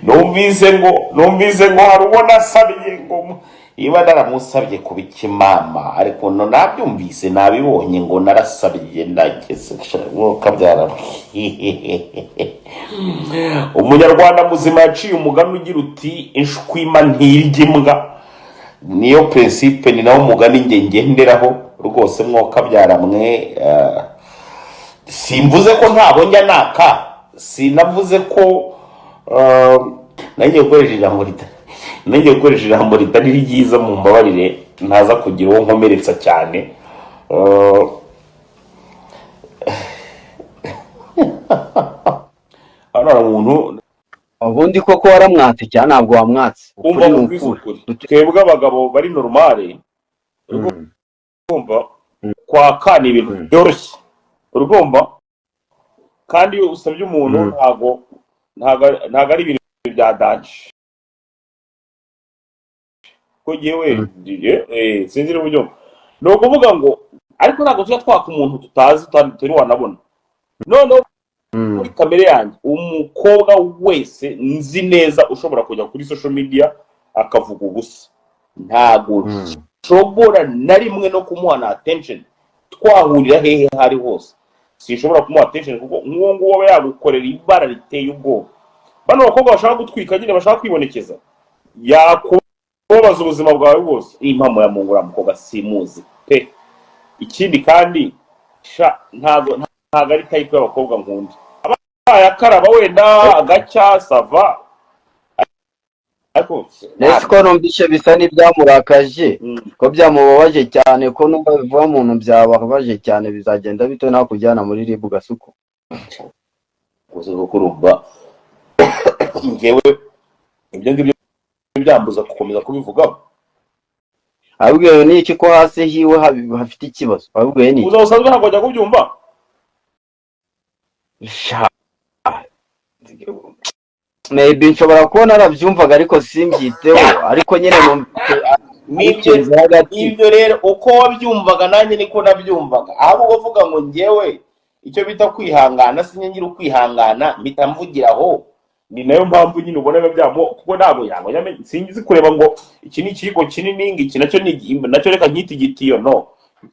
numvise ngo hari uwo nasabye ngo iba naramusabye kuba ikimama ariko no nabyumvise nabibonye ngo narasabye ndageze kabyara. Umunyarwanda muzima yaciye umugani ugira uti inshwima ntirya imbwa. Niyo principe ni nawo mugani ngenderaho rwose mwoka byaramwe. Simvuze ko ntabonjya naka, sinavuze ko nanjye gukoresha ijambo ritari ryiza mu mbabarire ntaza kugira uwo nkomeretsa cyane. Ara umuntu ubundi koko waramwatse cyane ntabwo wamwatse umva mu kwisukuri twebwe abagabo bari normale urumva kwa kane ibintu byoroshye urumva kandi iyo usabye umuntu ntago ari ibintu bya daje ko jewe sinzi n'uburyo no kuvuga ngo ariko ntago tuya twaka umuntu tutazi tutari wanabona none muri kamere yanjye umukobwa wese nzi neza ushobora kujya kuri social media akavuga ubusa ntago shobora na rimwe no kumuha na attention twahurira hehe hari hose sinshobora kumuha attention kuko nk'uwo nguwo yagukorera ibara riteye ubwoba bano bakobwa bashaka gutwika nyine bashaka kwibonekeza yakubaza ubuzima bwawe bwose impamo ya mungura mukobwa simuzi pe ikindi kandi ntago ari type y'abakobwa nkunda ayakaraba wenda agacya sava ariko ko numvise bisa n'ibyamurakaje ko byamubabaje cyane ko numva bivuga umuntu byababaje cyane bizagenda bito nta kujyana muri ribu gasuko uze kurumva ngewe ibyo ngibyo byambuza gukomeza kubivugaho abwiye ni iki ko hasi hiwe hafite ikibazo abwiye ni uzasanzwe ntabwo ajya kubyumva maybe nshobora kubona arabyumvaga ariko simbyiteho ariko nyine ibyo rero uko wabyumvaga nanjye niko nabyumvaga aho uvuga ngo ngewe icyo bita kwihangana sinyengira ukwihangana mpita mvugiraho ni nayo mpamvu nyine ubona byamo kuko ntabwo yango singize kureba ngo iki ni ikigo kinini ngiki nacyo reka nkiti gitiyo no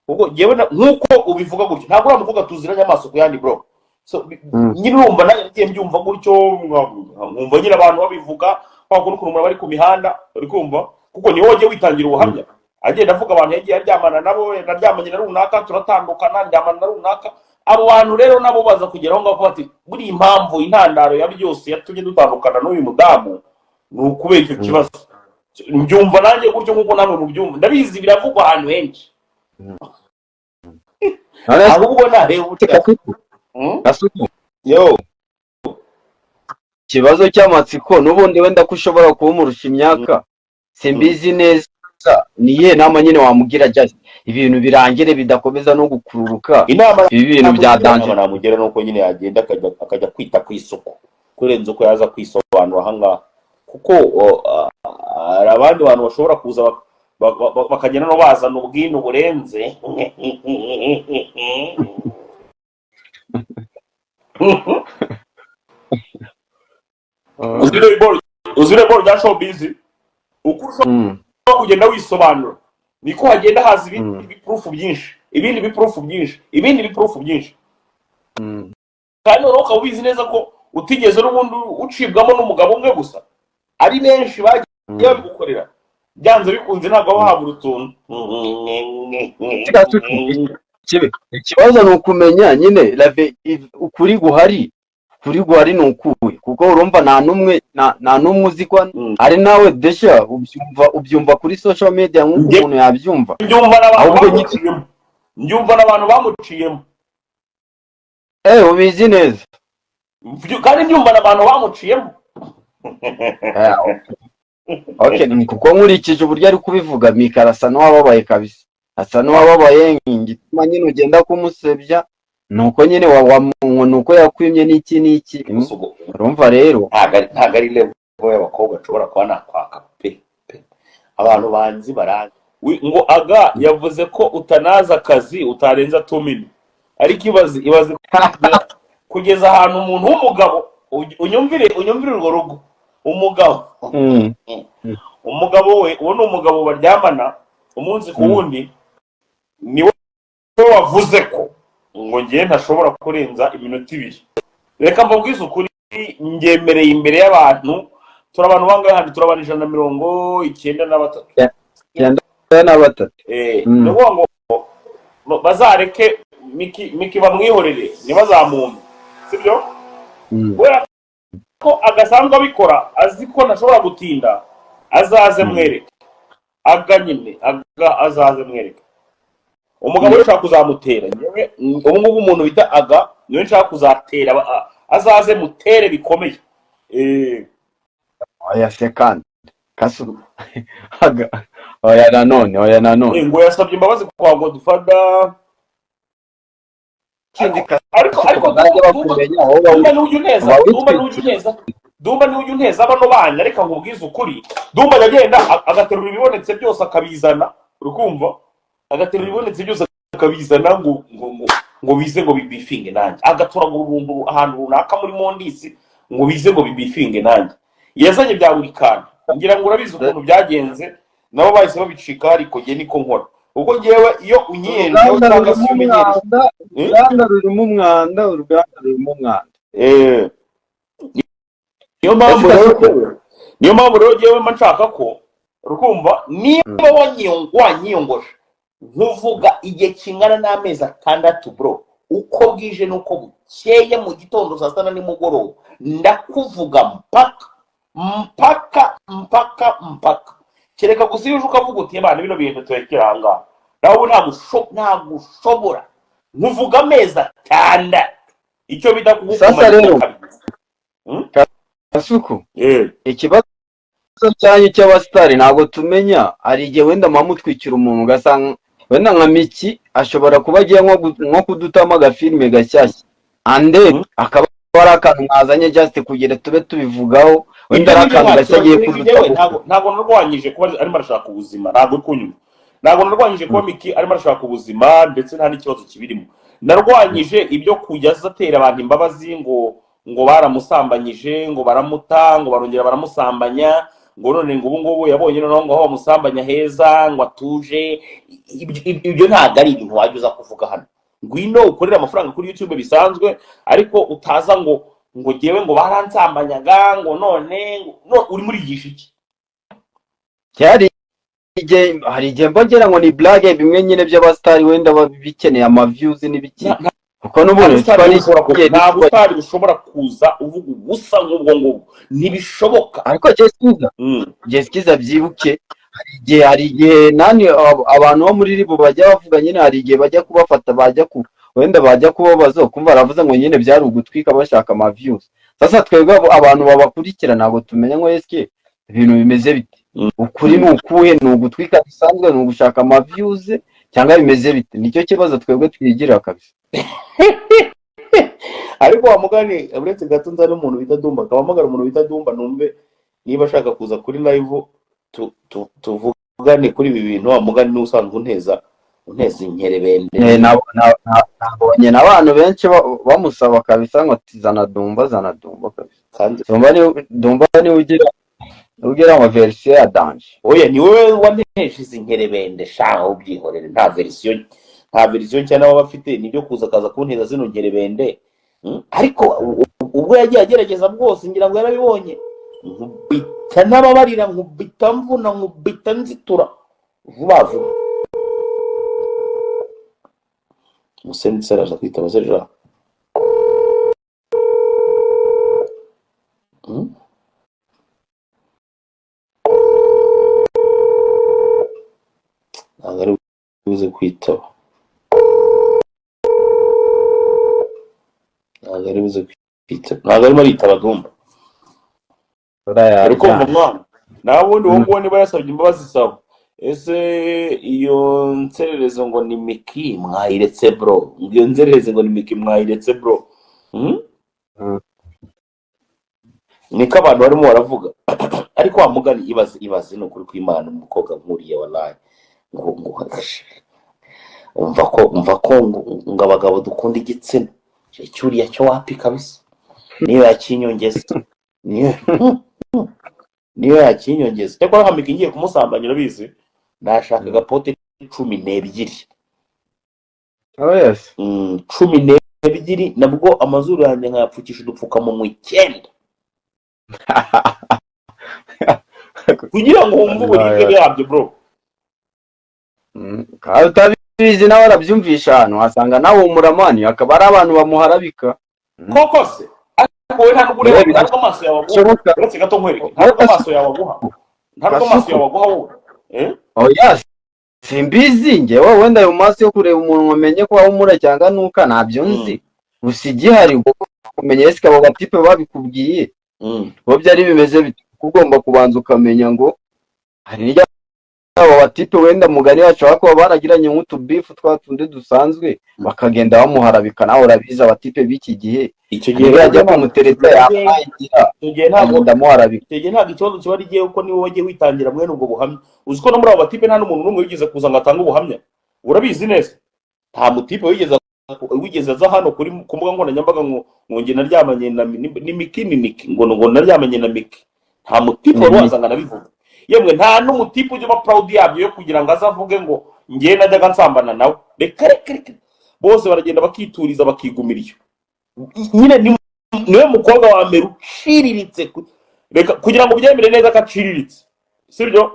kuko ngewe nkuko ubivuga gutyo ntabwo uramuvuga tuziranye amaso ku yandi bro so nyine urumva nanjye mbyumva gutyo nkumva nyine abantu babivuga kwako n'ukuntu bari ku mihanda uri kumva kuko niwe wagiye witangira ubuhamya agenda avuga abantu yagiye aryamana nabo naryamanye na runaka turatandukana ndyamana na runaka abo bantu rero nabo baza kugeraho ngaho bati buri impamvu intandaro ya byose yatumye dutandukana n'uyu mudamu ni ukubera icyo kibazo mbyumva nanjye gutyo nkuko namwe mubyumva ndabizi biravugwa ahantu henshi ahubwo nareba yo ikibazo cy'amatsiko n'ubundi wenda ko ushobora kumurusha imyaka simbizi neza niye nama nyine wamugira just ibintu birangire bidakomeza no gukururuka ibi bintu bya danje namugera nuko nyine yagenda akajya kwita ku isoko kurenza uko yaza kwisobanura hanga kuko abandi bantu bashobora kuza bakagenda no bazana ubwino burenze uzire ball ya showbiz ukurusha kugenda wisobanura niko hagenda haza ibindi biproof byinshi kandi uroka ubizi neza ko utigeze n'ubundi ucibwamo n'umugabo umwe gusa ari benshi bagiye gukorera byanze bikunze ntabwo bahabura utuntu ikibazo ni ukumenya nyine ukuri guhari ni ukuwe kuko urumva nta n'umwe uzi ko ari nawe desha ubyumva kuri social media nk'uko umuntu yabyumva mbyumva n'abantu bamuciyemo ubizi neza kandi mbyumva n'abantu bamuciyemo kuko nkurikije uburyo ari kubivuga Mikara asa n'uwababaye kabisa asa n'uwababaye ngituma nyine ugenda kumusebya nuko nyine nuko yakwimye n'iki urumva rero ntago ari level y'abakobwa ashobora kuba nakwaka pe abantu banzi baranga ngo aga yavuze ko utanaza akazi utarenza 2 minutes ariko ibaze kugeza ahantu umuntu w'umugabo unyumvire urwo rugo umugabo umugabo we uwo ni umugabo baryamana umunsi ku wundi niwe wavuze ko ngo ngiye ntashobora kurenza iminota 2. Reka mbabwize ukuri ngemereye imbere y'abantu turabantu bangahe handi turabana 193 nuko ngo bazareke Miki bamwihorere ntibazamumpe sibyo kubera ko agasanzwe abikora azi ko ntashobora gutinda azaze mwereke aganyine azaze mwereke umugabo ushaka kuzamutera nyewe ubu ngubu umuntu bita aga niwe nshaka kuzatera azaze mutere bikomeye oya second kasu aga oya nanone ngo yasabye imbabazi kwa Godfather ariko Dumba n'ujya uneza abano bana reka nkubwize ukuri Dumba yagenda agaterura ibibonetse byose akabizana urukumva agaterura ibibonetse byose akabizana ngo bize ngo bibifinge nanjye agatura ngo ahantu runaka muri Mondisi ngo bize ngo bibifinge nanjye yazanye bya buri kantu ngira ngo urabizi ukuntu byagenze nabo bahise babicika ariko nge niko nkora ubwo ngewe iyo unyiyenje cyangwa se umenyereye uruganda rurimo umwanda niyo mpamvu rero ngewe mba nshaka ko rukumva niba wanyiyongoje nkuvuga igihe kingana n'amezi 6 bro uko bwije nuko bukeye mu gitondo saa 7 nimugoroba ndakuvuga mpaka kereka gusa iyo ukavuga uti bana bino bintu twekeranga nawe ntabwo ushobora nkuvuga amezi 6 icyo bita sasa rero kasuku ikibazo cyanyu cy'abastari ntabwo tumenya ari igihe wenda mamutwikira umuntu ugasanga wenda nka Miki ashobora kuba agiye nko kudutama agafilime gashyashya ande akaba ari akantu mwazanye just kugira tube tubivugaho wenda ari akantu gashagiye kudutama ntabwo narwanyije kuba arimo arashaka ubuzima ntabwo kunyuma ntabwo narwanyije kuba Miki arimo arashaka ubuzima ndetse nta n'ikibazo kibirimo narwanyije ibyo kujyaza atera abantu imbabazi ngo baramusambanyije ngo baramuta ngo barongera baramusambanya ngo none ngo ubu ngubu yabonye noneho ngo aho bamusambanya heza ngo atuje ibyo ntabwo ari ibintu wajya uza kuvuga hano ngwino ukorera amafaranga kuri YouTube bisanzwe ariko utaza ngo ngewe ngo baransambanyaga ngo none uri muri yigisha iki hari igihe mbongera ngo ni blague bimwe nyine by'abastari wenda babikeneye ama views n'ibiki kuko n'ubundi ntabwo utari ushobora kuza uvuga ubusa ngubwo ntibishoboka ariko Jessica byibuke hari igihe nani abantu bo muri ribo bajya bavuga nyine hari igihe bajya kubafata wenda bajya kubabaza kumva baravuze ngo nyine byari ugutwika bashaka ama views sasa twebwe abantu babakurikira ntabwo tumenya ngo Jessica ibintu bimeze bite ukuri ni ukuhe ni ugutwika bisanzwe ni ugushaka ama views cyangwa bimeze bite nicyo kibazo twebwe twigira kabisa ariko wamugane uretse gato nza n'umuntu bita Dumba akabamagara umuntu bita Dumba numve niba ashaka kuza kuri live tuvugane kuri ibi bintu wamugane n'usanzwe unteza inkerebende nabonye n'abantu benshi bamusaba kabisa ngo tizana Dumba kabisa kandi Dumba ni ugira ama version ya danje oya ni wowe waneshe izi nkerebende shaho ubyihorere nta version cyane baba bafite nibyo kuza kaza kunteza zino nkerebende ariko ubwo yagiye agerageza bwose ngira ngo yarabibonye nkubita n'ababarira nkubita mvuna nkubita nzitura vuba vuba musenzi saraje kwitaba serja ntabwo uze kwitaba ntabwo arimo aritaba Dumba ariko mwana nawe ubundi uwo nguwo niba yasabye imbabazi sawa ese iyo nsererezo ngo ni Miki mwayiretse bro iyo nsererezo ngo ni Miki mwayiretse bro niko abantu barimo baravuga ariko wamugani ibaze no kuri kw'Imana umukobwa nkuriye wallahi ngo umva ko ngo abagabo dukunda igitsina cyuriya cyo wapi kabisa niyo yakinyongeza niyo niyo yakinyongeza cyakora nkamika ngiye kumusambanya urabizi nashaka gapote 12 Oh yes. 12 nabwo amazuru yanjye nkayapfukisha udupfukamunwa 9 kugira ngo wumve uburibwe bwabyo bro. Kandi utabizi nawe arabyumvisha hano wasanga nawe umuramani akaba ari abantu bamuharabika koko se ariko we nta n'ugureba ntabwo amaso yawe aguha uretse gato nkwereke ntabwo amaso yawe aguha ntabwo amaso yawe aguha wowe oh yes simbizi njyewe wenda ayo maso yo kureba umuntu wamenye ko wamura cyangwa nuka ntabyo nzi gusa igihari kumenya ese abo batipe babikubwiye bo byari bimeze ugomba kubanza ukamenya ngo hari abo batipe wenda mugari wacu bako baragiranye nk'utubifu twatundi dusanzwe bakagenda bamuharabika nawe urabiza abatipe b'iki gihe icyo gihe yajya kumutereta yayigira ntabwo ndamuharabika icyo gihe ntabwo ikibazo kiba ari giye uko niwe wagiye witangira mwene ubwo buhamya uzi ko no muri abo batipe nta n'umuntu n'umwe wigeze kuza ngo atange ubuhamya urabizi neza nta mutipe wigeze aza hano kuri ku mbuga nkoranyambaga ngo nge naryamanye na Miki ngo naryamanye na Miki nta mutipe wari wazanga nabivuga yemwe nta n'umutipe ujya uba proud yabyo yo kugira ngo azavuge ngo ngiye najyaga nsambana nawe reka bose baragenda bakituriza bakigumira iyo nyine niwe mukobwa wa mbere uciriritse reka kugira ngo byemere neza ko aciriritse sibyo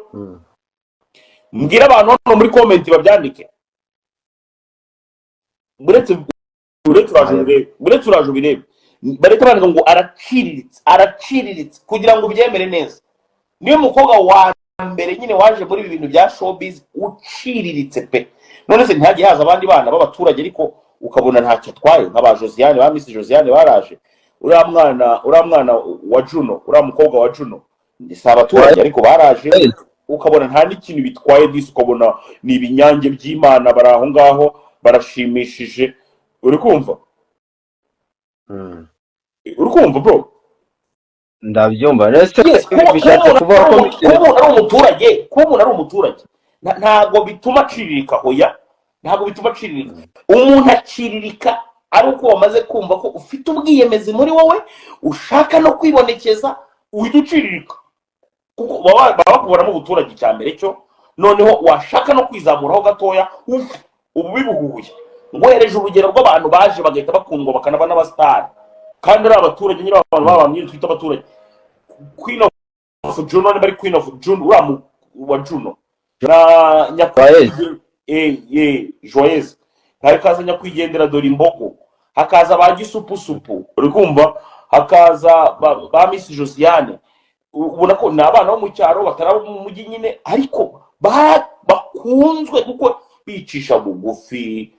mbwira abantu hano muri comment babyandike buretse uraje birebe bareka bandika ngo araciriritse kugira ngo byemere neza niwe mukobwa wa mbere nyine waje muri ibi bintu bya showbiz uciriritse pe none se ntihagiye haza abandi bana b'abaturage ariko ukabona ntacyo atwaye nk'aba Josiane ba Miss Josiane baraje uriya mwana wa Juno uriya mukobwa wa Juno si abaturage ariko baraje ukabona nta n'ikintu bitwaye disi ukabona ni ibinyange by'Imana bari aho ngaho barashimishije uri kumva bro ndabyumva rese bishatse kuvuga ko umuntu ari umuturage ntabwo bituma aciririka hoya ntabwo bituma aciririka umuntu aciririka ari uko wamaze kumva ko ufite ubwiyemezi muri wowe ushaka no kwibonekeza uhita uciririka kuko baba bakubonamo ubuturage cya mbere cyo noneho washaka no kwizamuraho gatoya ubu bibuhuye ngohereje urugero rw'abantu baje bagahita bakundwa bakanaba n'abasitari kandi ari abaturage nyine abantu babamye twita abaturage Queen of Juno bari Queen of Juno uramu wa Juno na nyakwaye Joyeuse hakaza nyakwigendera dore imbogo hakaza ba gisupusupu uri kumva hakaza ba Miss Josiane ubona ko ni abana bo mu cyaro bataraba mu mujyi nyine ariko bakunzwe kuko bicisha bugufi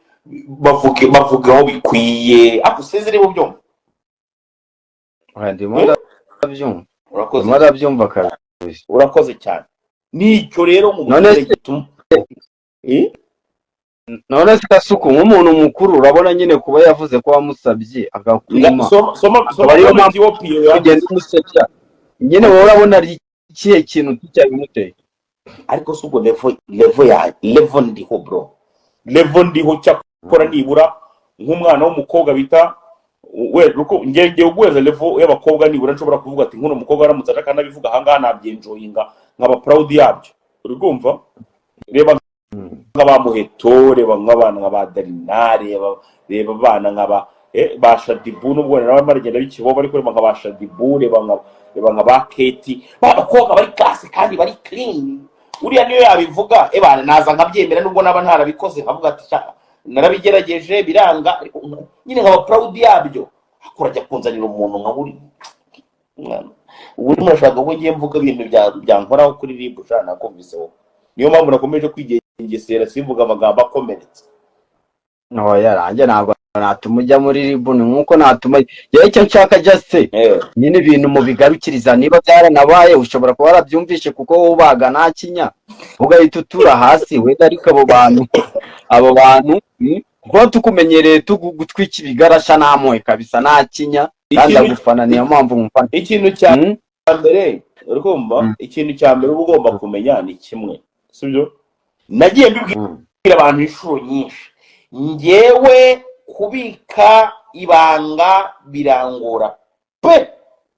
bavugaho bikwiye akusezere bo byombi murabyumva kabisa urakoze cyane nicyo rero mu none se kasuku nk'umuntu mukuru urabona nyine kuba yavuze ko wamusabye agakwima ariyo mpamvu ugenda umusebya nyine wowe urabona ari ikihe kintu cyabimuteye ariko si ubwo levo ndiho bro levo ndiho cyakora nibura nk'umwana w'umukobwa bita ngenge ugweza level y'abakobwa nibura nshobora kuvuga ati nkuno mukobwa aramutse aje kanabivuga hanga nabyenjoyinga nkaba proud yabyo uri kumva reba nk'abamuheto reba nk'abana nk'abadarinare reba abana nk'aba bashadibu nubwo nawe maragenda bikibo bari kureba nk'abashadibu reba nk'aba Keti babakobwa bari class kandi bari clean uriya niyo yabivuga bana naza nkabyemera nubwo naba ntarabikoze nkavuga ati narabigerageje biranga nyine nkaba proud yabyo akurajya kunzanira umuntu nka buri ubu murashaka ko ngiye mvuga ibintu byankoraho kuri RIB jana nakumviseho niyo mpamvu nakomeje kwigengesera simvuga amagambo akomeretse no yaranjye ntabwo natumujya muri RIB nkuko natuma yewe icyo nshaka just nyine ibintu mu bigarukiriza niba byaranabaye ushobora kuba warabyumvishe kuko ubaga nakinya ugahita utura hasi wenda ariko abo bantu kuko tukumenyereye tugutwika ibigarasha namoye kabisa nakinya kandi agufana niyo mpamvu mfana ikintu cya mbere urumva ikintu cya mbere uba ugomba kumenya ni kimwe sibyo nagiye mbibwira abantu inshuro nyinshi ngewe kubika ibanga birangora pe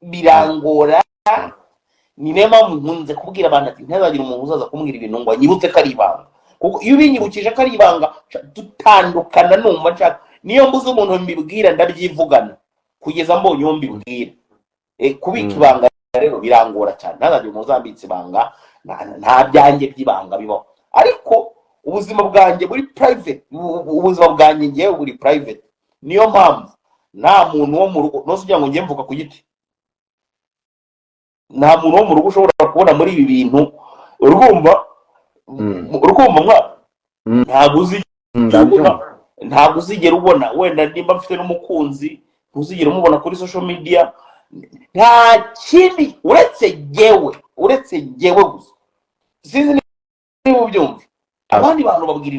birangora ni niyo mpamvu nkunze kubwira abantu ati ntihazagire umuntu uzaza kumbwira ibintu ngo anyibutse ko ari ibanga, kuko iyo ubinyibukije ko ari ibanga dutandukana numva nshaka, niyo mbuze umuntu mbibwira ndabyivugana kugeza mbonye uwo mbibwira. Kubika ibanga rero birangora cyane, ntazagire umuntu uzambitse ibanga, nta byanjye by'ibanga bibaho. Ariko ubuzima bwanjye buri private, ubuzima bwanjye ngewe buri private. Niyo mpamvu nta muntu wo mu rugo nose ugira ngo njye mvuga ku giti, nta muntu wo mu rugo ushobora kubona muri ibi bintu. Urumva mwa ntabwo uzigera ubona, wenda nimba mfite n'umukunzi ntuzigera umubona kuri social media, nta kindi uretse jyewe gusa. Sinzi niba ubyumva. Abandi bantu babwira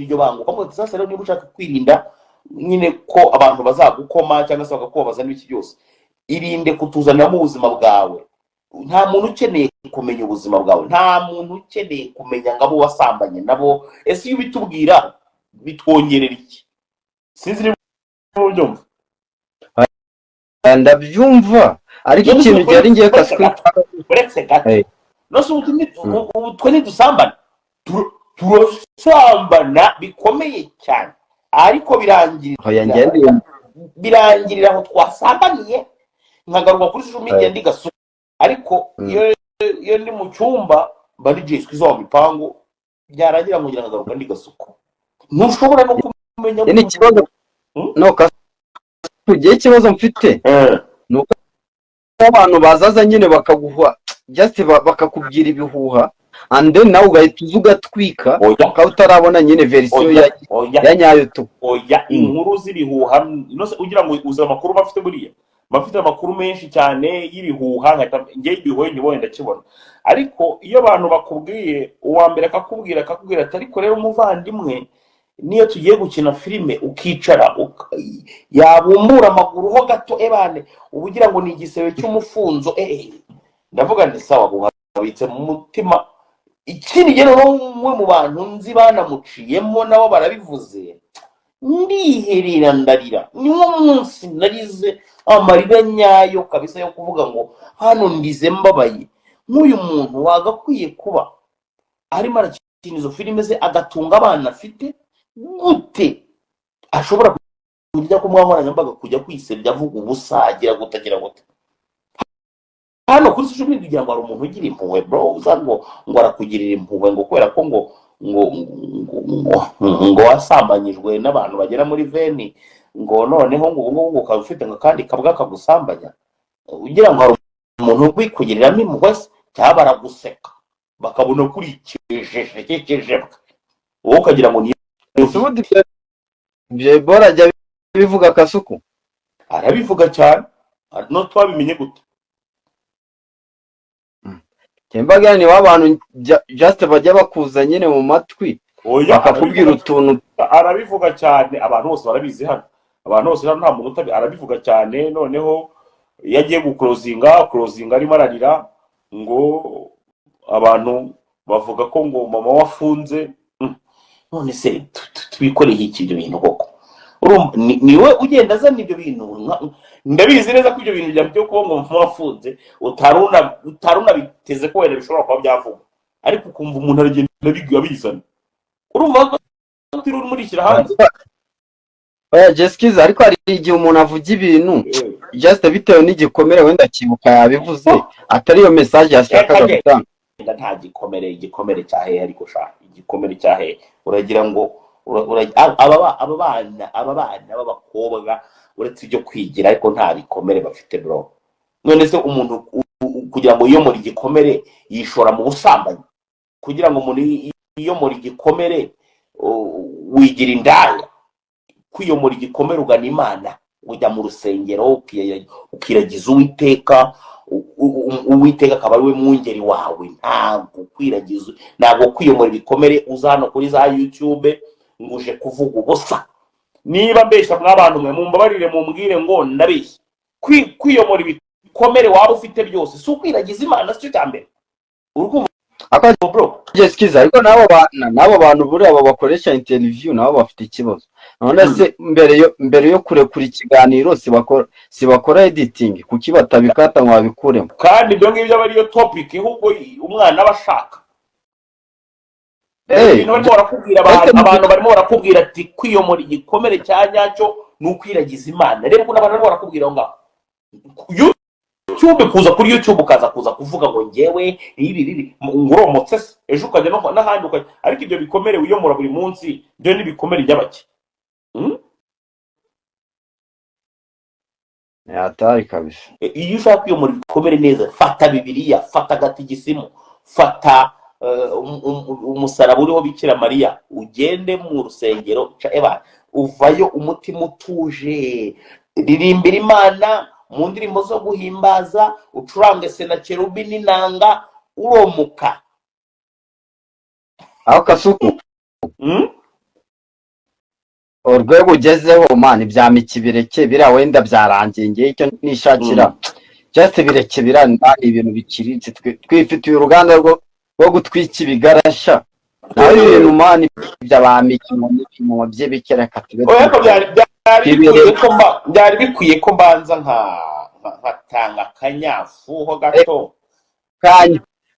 iryo banga ukavuga ati sasa rero niba ushaka kwirinda nyine ko abantu bazagukoma cyangwa se bakakubabaza n'ibiki byose, irinde kutuzaniramo ubuzima bwawe. Nta muntu ukeneye kumenya ubuzima bwawe, nta muntu ukeneye kumenya ngo abo wasambanye nabo. Ese iyo bitubwira bitwongerera iki? Sinzi niba ubyumva. Ndabyumva, ariko ikintu cyari ngiye uretse gato nose twe ntidusambana, turasambana bikomeye cyane, ariko birangirira aho twasambaniye nkagaruka kuri social media ndigasuka. Ariko iyo ndi mu cyumba mba nigishwe izo mipango byarangira ngo ngira nkagaruka ndigasuka. Ntushobora no kumenya ni ikibazo kugiye ikibazo mfite nuko abantu bazaza nyine bakaguha just bakakubwira ibihuha, and then nawe ugahita ugatwika ukaba utarabona nyine version ya nyayo tu. Inkuru z'ibihuha nose ugira ngo uza amakuru bafite buriya bafite amakuru menshi cyane y'ibihuha, ngiye ibihuha nyibonye ndakibona. Ariko iyo abantu bakubwiye, uwa mbere akakubwira ati ariko rero umuvandimwe, niyo tugiye gukina filime ukicara yabumbura amaguru ho gato ebane ubugira ngo ni igisebe cy'umufunzo, ndavuga nti sawa guhabitse mu mutima. Ikindi gero umwe mu bantu nzi banamuciyemo nabo barabivuze, ndiherera ndarira. Niwo munsi narize amarira nyayo kabisa yo kuvuga ngo hano ndize mbabaye. Nk'uyu muntu wagakwiye kuba arimo arakina izo filime ze agatunga abana afite, gute ashobora kujya ku nkoranyambaga kujya kwisebya avuga ubusa agira gutagira gute? Hano kuri social media kugira ngo ari umuntu ugira impuhwe bro, uzango ngo arakugirira impuhwe ngo kubera ko ngo wasambanyijwe n'abantu bagera muri veni, ngo noneho ngo ubwo ukaba ufite ngo kandi kabwa kagusambanya, ugira ngo ari umuntu wikugiriramo impuhwe cyangwa baraguseka bakabona kuri kijeje wowe ukagira ngo ni Bora ajya bivuga Kasuku. Arabivuga cyane, no twabimenye gute? Kembaga ni wabantu just bajya bakuza nyine mu matwi bakakubwira utuntu. Arabivuga cyane, abantu bose barabizi hano, abantu bose nta muntu utabi arabivuga cyane. Noneho yagiye guclosinga arimo ararira ngo abantu bavuga ko ngo mama wafunze. None se tubikoreye iki ibyo bintu koko? Niwe ugenda azana ibyo bintu, ndabizi neza ko ibyo bintu byo kuba ngo mama wafunze utaruna biteze ko wenda bishobora kuba byavuga, ariko ukumva umuntu aragenda abizana. Urumva ko turi urumurikira hanze. Jeskiza, ariko hari igihe umuntu avuga ibintu just bitewe n'igikomere wenda kibuka yabivuze atari yo message yashakaga gutanga. Nta igikomere cyahe ariko shaka igikomere cyahe uragira ngo aba bana b'abakobwa uretse ibyo kwigira ariko nta bikomere bafite bro. None se umuntu kugira ngo yiyomore igikomere yishora mu busambanyi, kugira ngo umuntu yiyomore igikomere wigira indaya, kwiyomora igikomere ugana Imana, ujya mu rusengero ukiragiza Uwiteka, Uwiteka akaba ari we mwungeri wawe. Ntabwo kwiragiza, ntabwo kwiyomora ibikomere uzano kuri za YouTube nguje kuvuga ubusa. Niba mbesha mw'abantu mwe mumbabarire mumbwire ngo ndabeshya. Kwiyomora ibikomere waba ufite byose si ukwiragiza Imana, cyo cyambere. Urukumva bro Jeskiza, ariko nabo bantu buri abo bakoresha interview nabo bafite ikibazo. none se mbere yo kurekura ikiganiro sibakora editing kuki batabikata ngo babikuremo kandi ibyo ngibyo aba ariyo topic ahubwo umwana aba ashaka ibintu barimo barakubwira abantu barimo barakubwira ati kwiyomora igikomere cya nyacyo ni ukwiragiza Imana. Rero kuna abantu barimo barakubwira ngo YouTube kuza kuri YouTube ukaza kuvuga ngo ngewe ibi nguromotse se ejo ukajya n'ahandi ukajya, ariko ibyo bikomere wiyomora buri munsi byo ni bikomere by'abaki. Atari kabisa. Iyo ushaka kwiyomora ibikomere neza, fata Bibiliya, fata Gatigisimu, fata umusaraba uriho Bikira Mariya, ugende mu rusengero uvayo umutima utuje, ririmbira Imana mu ndirimbo zo guhimbaza, ucurange senakerubi n'inanga, uromuka. Aho Kasuku urwego ugezeho mani bya mikibireke bira wenda byarangiye ngiye icyo nishakira just bireke biranda ibintu biciriritse twifitiye uruganda rwo gutwika ibigarasha nawe ibintu mani by'abamikimo n'ibintu by'ibikera katube byari bikwiye ko mbanza nkatanga akanyafuho gato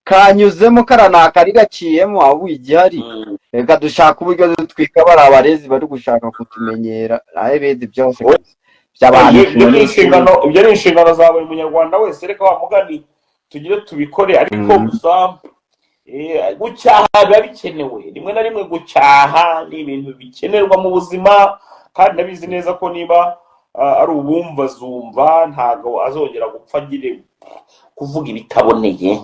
kanyuzemo karanaka ari gaciyemo aho igihari. Reka dushaka uburyo dutwika bari abarezi bari gushaka kutumenyera nawe bezi byose by'abantu. Ibyo ni inshingano za buri munyarwanda wese, reka wa mugani tugire tubikore, ariko gusa gucyaha biba bikenewe rimwe na rimwe. Gucyaha ni ibintu bikenerwa mu buzima, kandi ndabizi neza ko niba ari ubumva zumva ntago azongera gupfa agire kuvuga ibitaboneye.